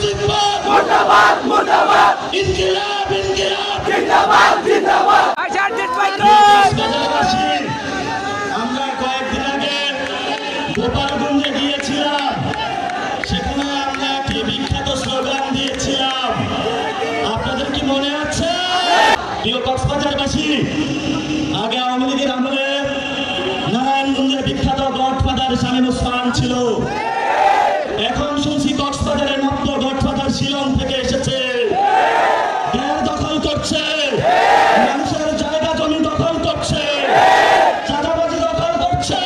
मुजिबाबाद मुर्दाबाद मुर्दाबाद इनकिलाब इनकिलाब जिंदाबाद जिंदाबाद आजाद जिंदाबाद। আমরা কয়েকদিন আগে গোপালগঞ্জে গিয়েছিলাম, সেখানে আমরা একটি বিখ্যাত স্লোগান দিয়েছিলাম, আপনাদের কি মনে আছে? প্রিয় কক্সবাজারবাসী, আগে আওয়ামী লীগের আমলে নারায়ণগঞ্জের বিখ্যাত গডফাদার শামীম ওসমান ছিল। এখন শুনছি কক্সবাজারের মতো গডফাদার শিলং থেকে এসেছে, গ্যার দখল করছে, মানুষের জায়গা জমি দখল করছে, চাঁদাবাজি দখল করছে,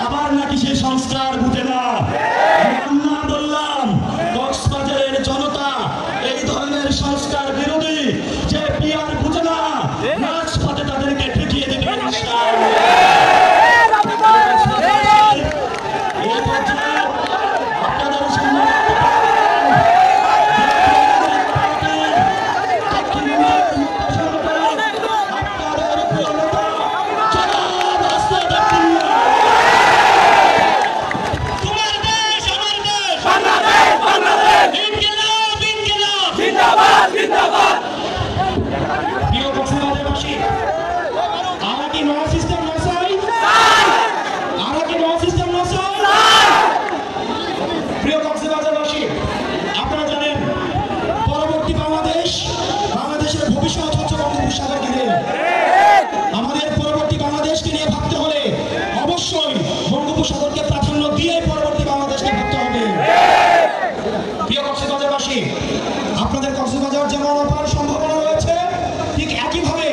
আবার নাকি সেই সংস্কার বুঝে না। আমরা বললাম কক্সবাজারের জনতা এই ধরনের সংস্কার বিরোধী, যে পিয়ার বুঝে না, রাজপথে তাদেরকে ঠেকিয়ে দেবে বঙ্গোপসাগরকে প্রাধান্য দিয়ে পরবর্তী বাংলাদেশকে ভাবতে হবে। প্রিয় কক্সবাজারবাসী, আপনাদের কক্সবাজার যেমন অপার সম্ভাবনা রয়েছে, ঠিক একইভাবে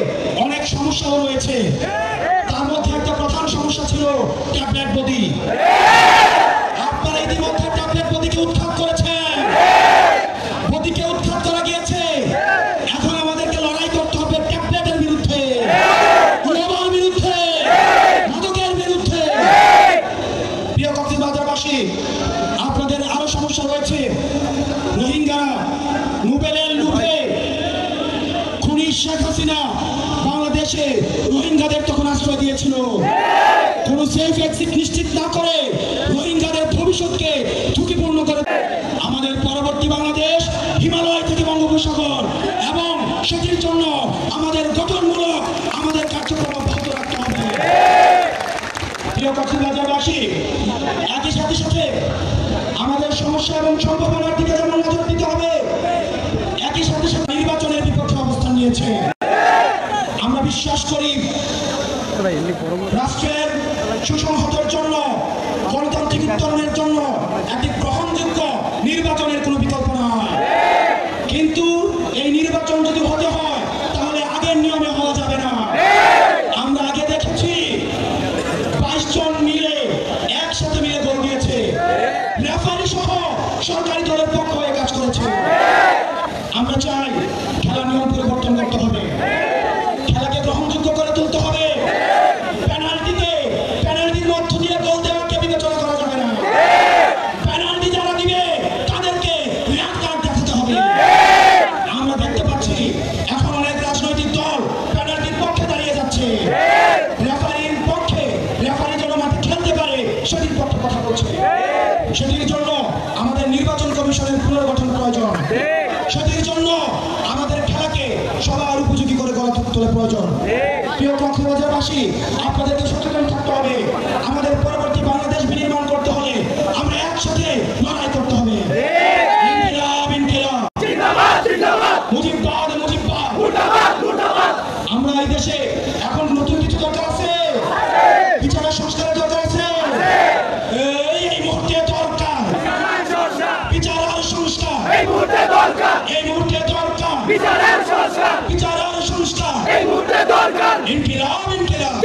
অনেক সমস্যাও রয়েছে। তার মধ্যে একটা প্রধান সমস্যা ছিল ট্যাবলেট বডি। আপনারা ইতিমধ্যে ট্যাবলেট বডিকে উৎখাত করেছেন, বডিকে উৎখাত করা গিয়েছে। এখন আমাদেরকে লড়াই করতে হবে ট্যাবলেটের বিরুদ্ধে, গোলাবার বিরুদ্ধে, মাদকের বিরুদ্ধে। প্রিয় কক্সবাজারবাসী, আপনাদের আরো সমস্যা রয়েছে। রোহিঙ্গা, নোবেলের লুভে খুনি শেখ হাসিনা বাংলাদেশে রোহিঙ্গাদের তখন আশ্রয় দিয়েছিল। কোন সেফ এক্সিট নিশ্চিত না করে রোহিঙ্গাদের ভবিষ্যৎকে ঝুঁকিপূর্ণ করে আমাদের পরবর্তী বাংলাদেশ হিমালয় থেকে বঙ্গোপসাগর, এবং সেটির জন্য আমাদের গঠনমূলক আমাদের কার্যক্রম অব্যাহত রাখতে হবে। প্রিয় কক্সবাজারবাসী, একই সাথে সাথে আমাদের সমস্যা এবং সম্ভাবনার দিকে যেমন নজর দিতে হবে, একই সাথে সাথে নির্বাচনের বিপক্ষে অবস্থান নিয়েছে। আমরা বিশ্বাস করি রাষ্ট্রের সুসংহতের জন্য, গণতান্ত্রিক উত্তরণের জন্য একটি গ্রহণযোগ্য নির্বাচনের কোনো বিকল্প নয়। কিন্তু এই নির্বাচন যদি হতে হয় তাহলে আগের নিয়মে হওয়া যাবে না। আমরা আগে দেখেছি 22 জন মিলে একসাথে মিলে গোল দিয়েছে, রেফারি সহ সরকারি দলের পক্ষ হয়ে কাজ করেছে। আমরা চাই খেলার নিয়ম পরিবর্তন করতে হবে, খেলাকে গ্রহণযোগ্য করে তুলতে হবে। পেনাল্টির মধ্য দিয়ে গোল দেওয়াকে বিবেচনা করা যাবে না। পেনাল্টি যারা দিবে তাদেরকে রেড কার্ড দেখাতে হবে। আমরা দেখতে পাচ্ছি এখন অনেক রাজনৈতিক দল পেনাল্টির পক্ষে দাঁড়িয়ে যাচ্ছে, রেফারির পক্ষে, রেফারি যেন মাঠে খেলতে পারে সেটির পক্ষে কথা বলছে। সেটির জন্য আমাদের নির্বাচন কমিশনের পুনর্গঠন প্রয়োজন। সেটির জন্য আমাদের খেলাকে সবার উপযোগী করে গড়ে তোলা প্রয়োজন। প্রিয় কক্সবাজারবাসী, আপনাদেরকে সচেতন থাকতে হবে। আমাদের পরবর্তী বাংলাদেশ বিনির্মাণ করতে হলে আমরা একসাথে লড়াই করতে হবে। ইনকিলাব ইনকিলাব জিন্দাবাদ জিন্দাবাদ মুজিবাবাদ মুজিবাবাদ মুর্দাবাদ মুর্দাবাদ। আমরা এই দেশে এখন নতুন কিছু দরকার আছে, বিচারের সংস্কারের দরকার আছে। এই মুহূর্তে দরকার বিচার আর সংস্কার, এই মুহূর্তে দরকার, এই মুহূর্তে দরকার বিচার আর সংস্কার, বিচার আর সংস্কার, এই মুহূর্তে দরকার। ইনকিলাব ইনকিলাব।